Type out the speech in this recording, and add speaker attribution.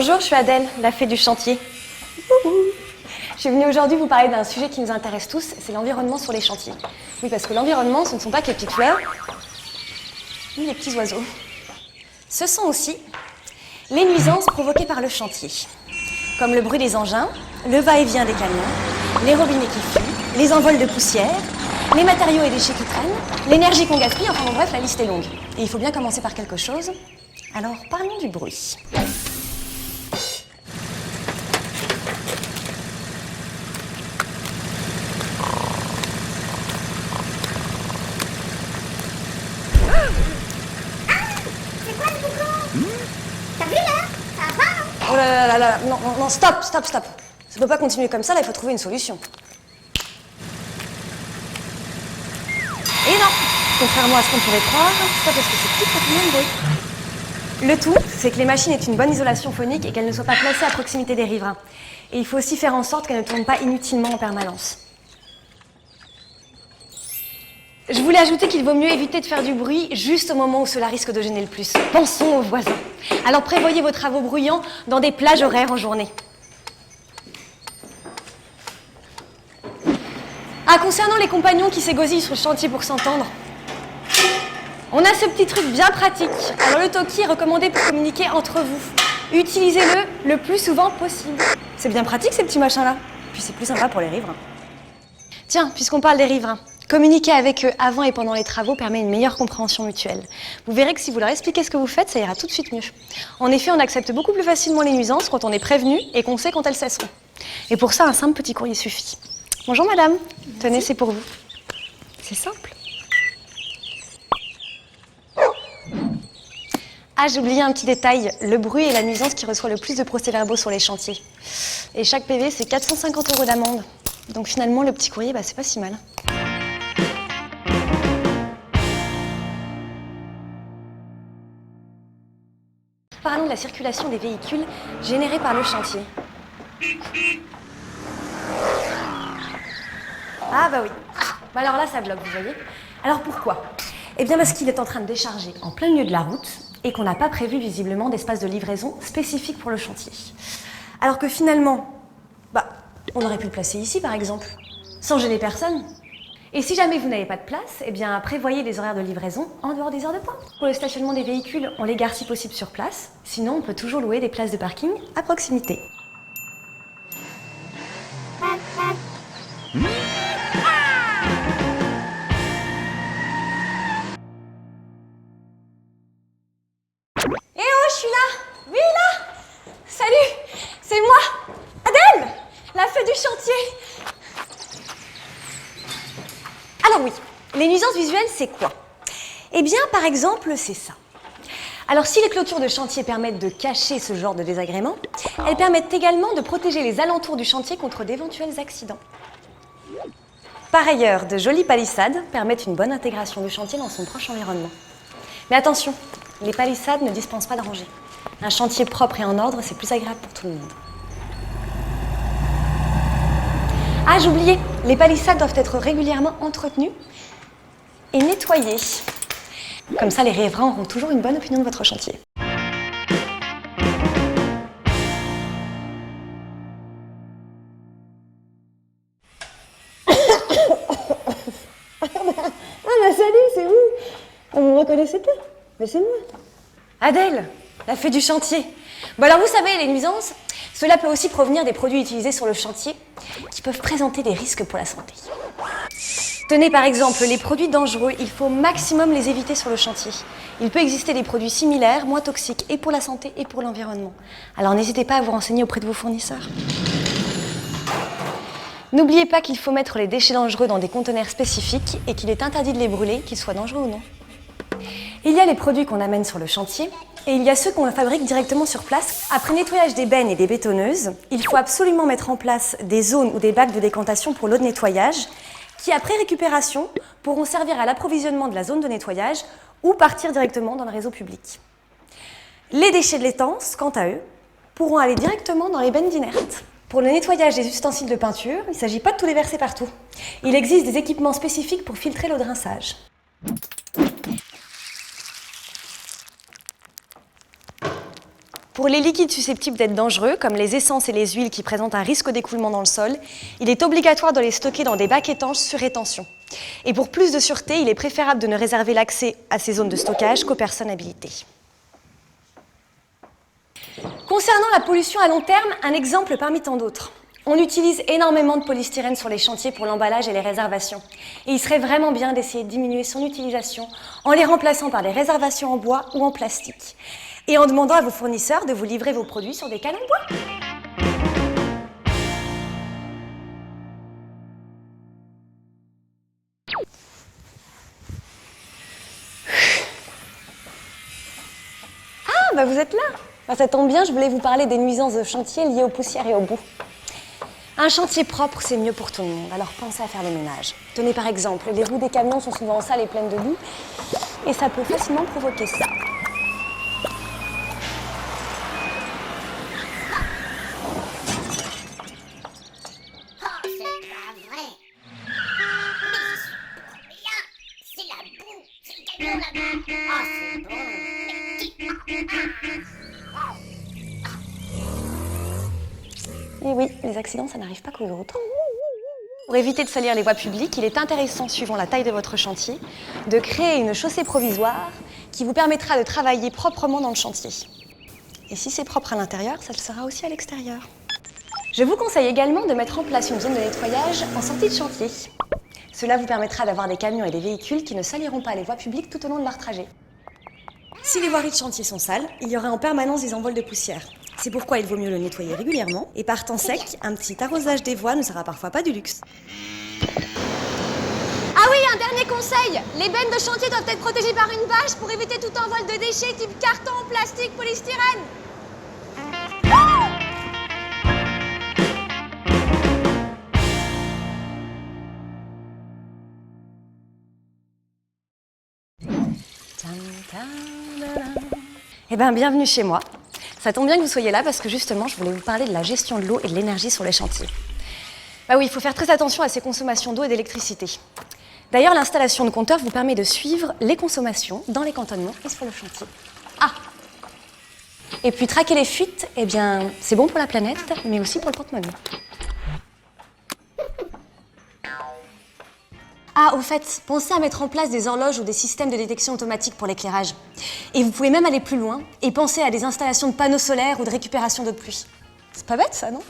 Speaker 1: Bonjour, je suis Adèle, la fée du chantier. Je suis venue aujourd'hui vous parler d'un sujet qui nous intéresse tous, c'est l'environnement sur les chantiers. Oui, parce que l'environnement, ce ne sont pas que les petites fleurs, ni les petits oiseaux. Ce sont aussi les nuisances provoquées par le chantier, comme le bruit des engins, le va-et-vient des camions, les robinets qui fuient, les envols de poussière, les matériaux et déchets qui traînent, l'énergie qu'on gaspille, enfin bon, bref, la liste est longue. Et il faut bien commencer par quelque chose. Alors, parlons du bruit. Oh là là là là, non, stop. Ça ne peut pas continuer comme ça, là, il faut trouver une solution. Et non, contrairement à ce qu'on pourrait croire, c'est pas parce que c'est petit qu'on fait le bruit. Le tout, c'est que les machines aient une bonne isolation phonique et qu'elles ne soient pas placées à proximité des riverains. Et il faut aussi faire en sorte qu'elles ne tournent pas inutilement en permanence. Je voulais ajouter qu'il vaut mieux éviter de faire du bruit juste au moment où cela risque de gêner le plus. Pensons aux voisins. Alors prévoyez vos travaux bruyants dans des plages horaires en journée. Ah, concernant les compagnons qui s'égosillent sur le chantier pour s'entendre, on a ce petit truc bien pratique. Alors le talkie est recommandé pour communiquer entre vous. Utilisez-le le plus souvent possible. C'est bien pratique ces petits machins-là. Puis c'est plus sympa pour les riverains. Tiens, puisqu'on parle des riverains, communiquer avec eux avant et pendant les travaux permet une meilleure compréhension mutuelle. Vous verrez que si vous leur expliquez ce que vous faites, ça ira tout de suite mieux. En effet, on accepte beaucoup plus facilement les nuisances quand on est prévenu et qu'on sait quand elles cesseront. Et pour ça, un simple petit courrier suffit. Bonjour madame, tenez, c'est pour vous. C'est simple. Ah, j'ai oublié un petit détail, le bruit est la nuisance qui reçoit le plus de procès-verbaux sur les chantiers. Et chaque PV, c'est 450 € d'amende. Donc finalement, le petit courrier, c'est pas si mal. Parlons de la circulation des véhicules générés par le chantier. Ah bah oui. Alors là, ça bloque, vous voyez. Alors pourquoi? Eh bien parce qu'il est en train de décharger en plein milieu de la route et qu'on n'a pas prévu visiblement d'espace de livraison spécifique pour le chantier. Alors que finalement, on aurait pu le placer ici par exemple, sans gêner personne. Et si jamais vous n'avez pas de place, eh bien prévoyez des horaires de livraison en dehors des heures de pointe. Pour le stationnement des véhicules, on les gare si possible sur place. Sinon, on peut toujours louer des places de parking à proximité. Eh oh, je suis là! Oui, là! Salut! C'est moi! Adèle! La fée du chantier! Alors oui, les nuisances visuelles, c'est quoi? Eh bien, par exemple, c'est ça. Alors, si les clôtures de chantier permettent de cacher ce genre de désagréments, elles permettent également de protéger les alentours du chantier contre d'éventuels accidents. Par ailleurs, de jolies palissades permettent une bonne intégration du chantier dans son proche environnement. Mais attention, les palissades ne dispensent pas de rangée. Un chantier propre et en ordre, c'est plus agréable pour tout le monde. Ah, j'oubliais, les palissades doivent être régulièrement entretenues et nettoyées. Comme ça, les riverains auront toujours une bonne opinion de votre chantier. Salut, c'est vous. Vous me reconnaissez pas? Mais c'est moi. Adèle, la fée du chantier. Alors vous savez, les nuisances, cela peut aussi provenir des produits utilisés sur le chantier qui peuvent présenter des risques pour la santé. Tenez par exemple, les produits dangereux, il faut au maximum les éviter sur le chantier. Il peut exister des produits similaires, moins toxiques, et pour la santé et pour l'environnement. Alors n'hésitez pas à vous renseigner auprès de vos fournisseurs. N'oubliez pas qu'il faut mettre les déchets dangereux dans des conteneurs spécifiques et qu'il est interdit de les brûler, qu'ils soient dangereux ou non. Il y a les produits qu'on amène sur le chantier et il y a ceux qu'on fabrique directement sur place. Après nettoyage des bennes et des bétonneuses, il faut absolument mettre en place des zones ou des bacs de décantation pour l'eau de nettoyage qui, après récupération, pourront servir à l'approvisionnement de la zone de nettoyage ou partir directement dans le réseau public. Les déchets de l'étance, quant à eux, pourront aller directement dans les bennes d'inertes. Pour le nettoyage des ustensiles de peinture, il ne s'agit pas de tout les verser partout. Il existe des équipements spécifiques pour filtrer l'eau de rinçage. Pour Pour les liquides susceptibles d'être dangereux, comme les essences et les huiles qui présentent un risque d'écoulement dans le sol, il est obligatoire de les stocker dans des bacs étanches sur rétention. Et pour plus de sûreté, il est préférable de ne réserver l'accès à ces zones de stockage qu'aux personnes habilitées. Concernant la pollution à long terme, un exemple parmi tant d'autres. On utilise énormément de polystyrène sur les chantiers pour l'emballage et les réservations. Et il serait vraiment bien d'essayer de diminuer son utilisation en les remplaçant par des réservations en bois ou en plastique. Et en demandant à vos fournisseurs de vous livrer vos produits sur des canons de bois. Ah, bah vous êtes là. Ça tombe bien, je voulais vous parler des nuisances de chantier liées aux poussières et aux boues. Un chantier propre, c'est mieux pour tout le monde, alors pensez à faire le ménage. Tenez par exemple, les roues des camions sont souvent sales et pleines de boue, et ça peut facilement provoquer ça.
Speaker 2: Oh, c'est pas vrai. Mais c'est la boue, c'est le camion là-bas. Oh, c'est bon.
Speaker 1: Et oui, les accidents, ça n'arrive pas qu'aux autres. Pour éviter de salir les voies publiques, il est intéressant, suivant la taille de votre chantier, de créer une chaussée provisoire qui vous permettra de travailler proprement dans le chantier. Et si c'est propre à l'intérieur, ça le sera aussi à l'extérieur. Je vous conseille également de mettre en place une zone de nettoyage en sortie de chantier. Cela vous permettra d'avoir des camions et des véhicules qui ne saliront pas les voies publiques tout au long de leur trajet. Si les voiries de chantier sont sales, il y aura en permanence des envols de poussière. C'est pourquoi il vaut mieux le nettoyer régulièrement. Et par temps sec, un petit arrosage des voies ne sera parfois pas du luxe.
Speaker 3: Ah oui, un dernier conseil, les bennes de chantier doivent être protégées par une bâche pour éviter tout envol de déchets type carton, plastique, polystyrène.
Speaker 1: Eh bien, bienvenue chez moi. Ça tombe bien que vous soyez là parce que justement, je voulais vous parler de la gestion de l'eau et de l'énergie sur les chantiers. Bah oui, il faut faire très attention à ces consommations d'eau et d'électricité. D'ailleurs, l'installation de compteurs vous permet de suivre les consommations dans les cantonnements et sur le chantier. Ah! Et puis traquer les fuites, eh bien, c'est bon pour la planète, mais aussi pour le porte-monnaie. Ah, au fait, pensez à mettre en place des horloges ou des systèmes de détection automatique pour l'éclairage. Et vous pouvez même aller plus loin et penser à des installations de panneaux solaires ou de récupération d'eau de pluie. C'est pas bête ça, non ?